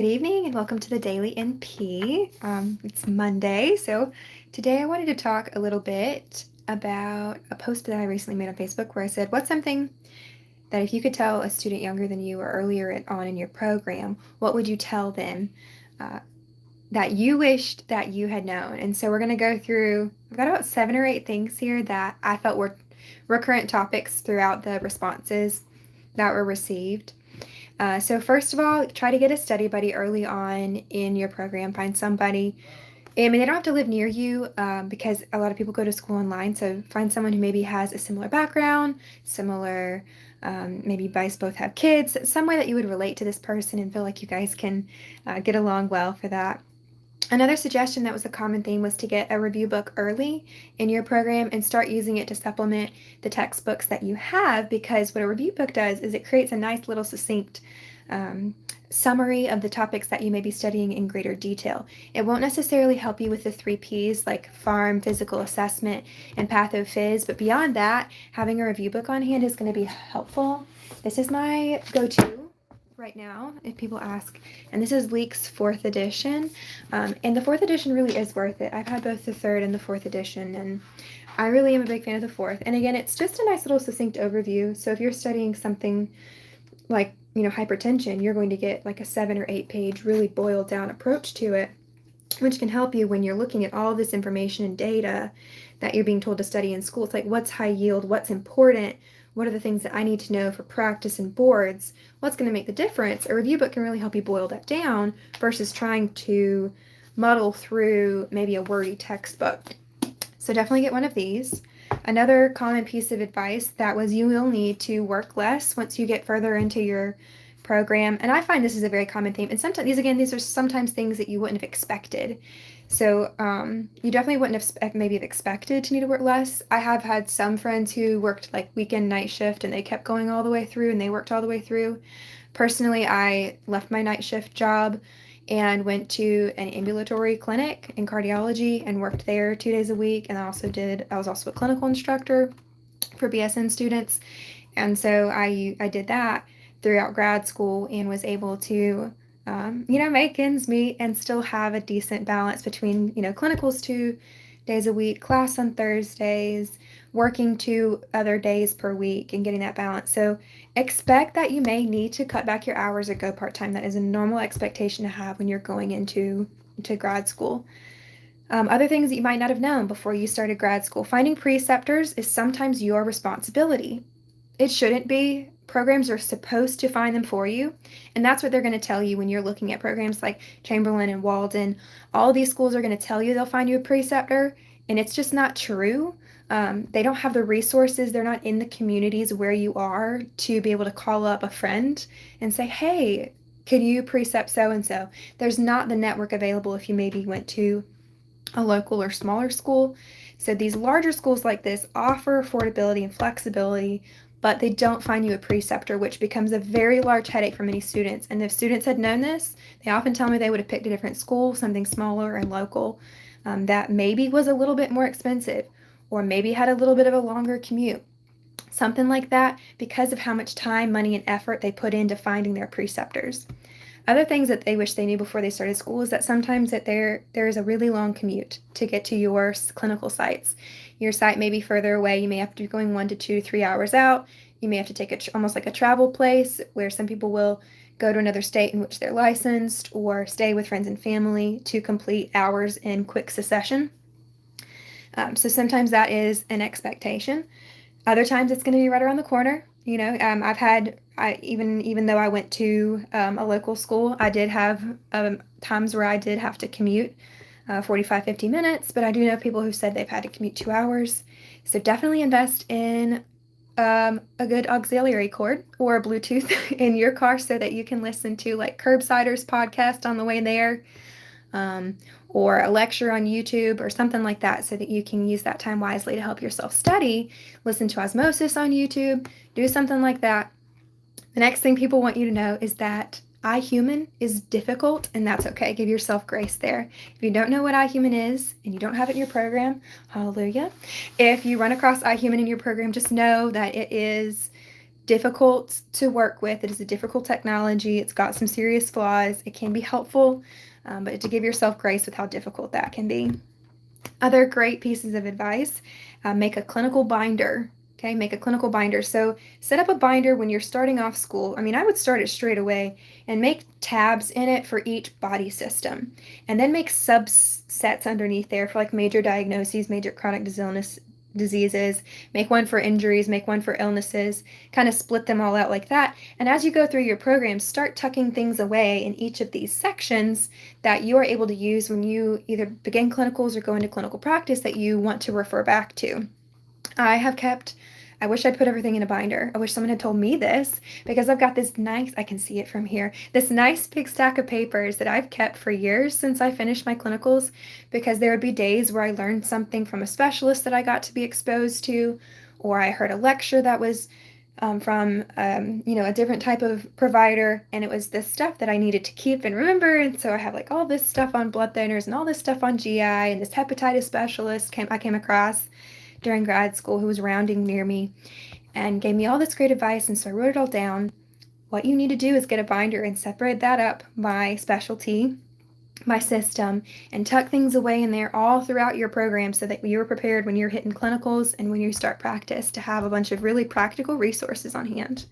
Good evening and welcome to the Daily NP. It's Monday, so today I wanted to talk a little bit about a post that I recently made on Facebook where I said, what's something that if you could tell a student younger than you or earlier on in your program, what would you tell them uh, that you wished that you had known? And so we're going to go through, I've got about 7 or 8 things here that I felt were recurrent topics throughout the responses that were received. So first of all, try to get a study buddy early on in your program. Find somebody. I mean, they don't have to live near you because a lot of people go to school online. So find someone who maybe has a similar background, similar, maybe you guys both have kids, some way that you would relate to this person and feel like you guys can get along well for that. Another suggestion that was a common theme was to get a review book early in your program and start using it to supplement the textbooks that you have, because what a review book does is it creates a nice little succinct summary of the topics that you may be studying in greater detail. It won't necessarily help you with the 3Ps like pharm, physical assessment, and pathophys, but beyond that, having a review book on hand is going to be helpful. This is my go-to right now if people ask, and this is Leak's 4th edition, and the 4th edition really is worth it. I've had both the 3rd and the 4th edition, and I really am a big fan of the 4th. And again, it's just a nice little succinct overview. So if you're studying something like hypertension, you're going to get like a 7 or 8 page really boiled down approach to it, which can help you when you're looking at all this information and data that you're being told to study in school. It's like, what's high yield, what's important, what are the things that I need to know for practice and boards, what's going to make the difference. A review book can really help you boil that down versus trying to muddle through maybe a wordy textbook. So definitely get one of these. Another common piece of advice that was, you will need to work less once you get further into your program. And I find this is a very common theme. And sometimes these are sometimes things that you wouldn't have expected. So you definitely wouldn't have maybe expected to need to work less. I have had some friends who worked like weekend night shift and they kept going all the way through and they worked all the way through. Personally, I left my night shift job and went to an ambulatory clinic in cardiology and worked there 2 days a week. And I was also a clinical instructor for BSN students. And so I did that throughout grad school and was able to, make ends meet and still have a decent balance between, clinicals 2 days a week, class on Thursdays, working 2 other days per week and getting that balance. So expect that you may need to cut back your hours or go part-time. That is a normal expectation to have when you're going into grad school. Other things that you might not have known before you started grad school. Finding preceptors is sometimes your responsibility. It shouldn't be. Programs are supposed to find them for you. And that's what they're going to tell you when you're looking at programs like Chamberlain and Walden. All these schools are going to tell you they'll find you a preceptor, and it's just not true. They don't have the resources. They're not in the communities where you are to be able to call up a friend and say, hey, could you precept so-and-so? There's not the network available if you maybe went to a local or smaller school. So these larger schools like this offer affordability and flexibility, but they don't find you a preceptor, which becomes a very large headache for many students. And if students had known this, they often tell me they would have picked a different school, something smaller and local, that maybe was a little bit more expensive, or maybe had a little bit of a longer commute. Something like that, because of how much time, money, and effort they put into finding their preceptors. Other things that they wish they knew before they started school is that sometimes that there is a really long commute to get to your clinical sites. Your site may be further away. You may have to be going 1 to 2 to 3 hours out. You may have to take almost like a travel place where some people will go to another state in which they're licensed or stay with friends and family to complete hours in quick succession. So sometimes that is an expectation. Other times it's going to be right around the corner. Even though I went to a local school, I did have times where I did have to commute 45, 50 minutes, but I do know people who said they've had to commute 2 hours. So definitely invest in a good auxiliary cord or Bluetooth in your car so that you can listen to like Curbsiders podcast on the way there, or a lecture on YouTube or something like that, so that you can use that time wisely to help yourself study. Listen to Osmosis on YouTube, do something like that. The next thing people want you to know is that iHuman is difficult, and that's okay. Give yourself grace there. If you don't know what iHuman is and you don't have it in your program, hallelujah. If you run across iHuman in your program, just know that it is difficult to work with. It is a difficult technology. It's got some serious flaws. It can be helpful, but to give yourself grace with how difficult that can be. Other great pieces of advice: make a clinical binder. Okay, make a clinical binder. So set up a binder when you're starting off school. I mean, I would start it straight away and make tabs in it for each body system, and then make subsets underneath there for like major diagnoses, major chronic diseases. Make one for injuries, make one for illnesses, kind of split them all out like that. And as you go through your program, start tucking things away in each of these sections that you are able to use when you either begin clinicals or go into clinical practice that you want to refer back to. I wish I'd put everything in a binder. I wish someone had told me this, because I've got this nice, I can see it from here, this nice big stack of papers that I've kept for years since I finished my clinicals, because there would be days where I learned something from a specialist that I got to be exposed to, or I heard a lecture that was from a different type of provider, and it was this stuff that I needed to keep and remember. And so I have like all this stuff on blood thinners and all this stuff on GI, and this hepatitis specialist I came across during grad school who was rounding near me and gave me all this great advice. And so I wrote it all down. What you need to do is get a binder and separate that up by specialty, by system, and tuck things away in there all throughout your program so that you're prepared when you're hitting clinicals and when you start practice to have a bunch of really practical resources on hand.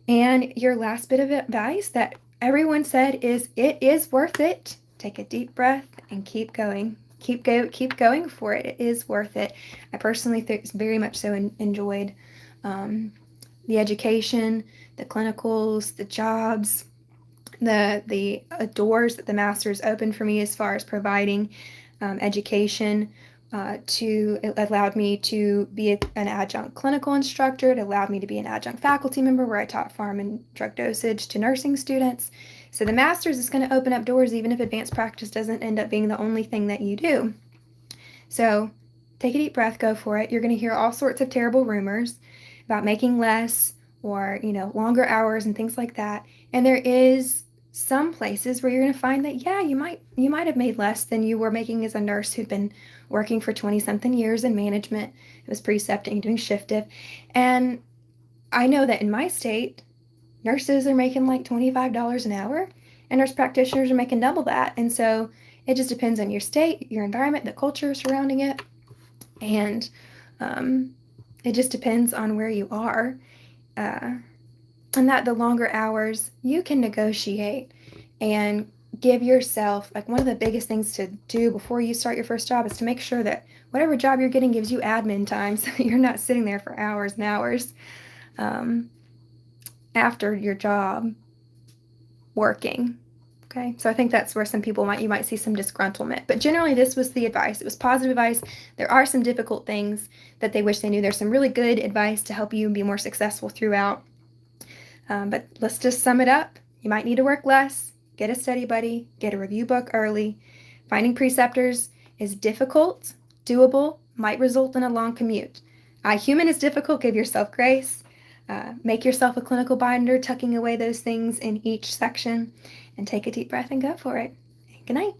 And your last bit of advice that everyone said is, it is worth it. Take a deep breath and keep going. Keep going for it. It is worth it. I personally very much so enjoyed the education, the clinicals, the jobs, the doors that the masters opened for me as far as providing education. It allowed me to be an adjunct clinical instructor. It allowed me to be an adjunct faculty member where I taught pharm and drug dosage to nursing students. So the master's is going to open up doors even if advanced practice doesn't end up being the only thing that you do. So take a deep breath, go for it. You're going to hear all sorts of terrible rumors about making less or, longer hours and things like that. And there is some places where you're going to find that, yeah, you might have made less than you were making as a nurse who'd been working for 20-something years in management. It was precepting, doing shift diff. And I know that in my state, nurses are making like $25 an hour, and nurse practitioners are making double that. And so it just depends on your state, your environment, the culture surrounding it. And it just depends on where you are. And that the longer hours you can negotiate and give yourself, like, one of the biggest things to do before you start your first job is to make sure that whatever job you're getting gives you admin time so you're not sitting there for hours and hours after your job working. Okay, so I think that's where some people you might see some disgruntlement. But generally, this was the advice. It was positive advice. There are some difficult things that they wish they knew. There's some really good advice to help you be more successful throughout. But let's just sum it up. You might need to work less, get a study buddy, get a review book early. Finding preceptors is difficult, doable, might result in a long commute. Human is difficult, give yourself grace. Make yourself a clinical binder, tucking away those things in each section, and take a deep breath and go for it. Good night.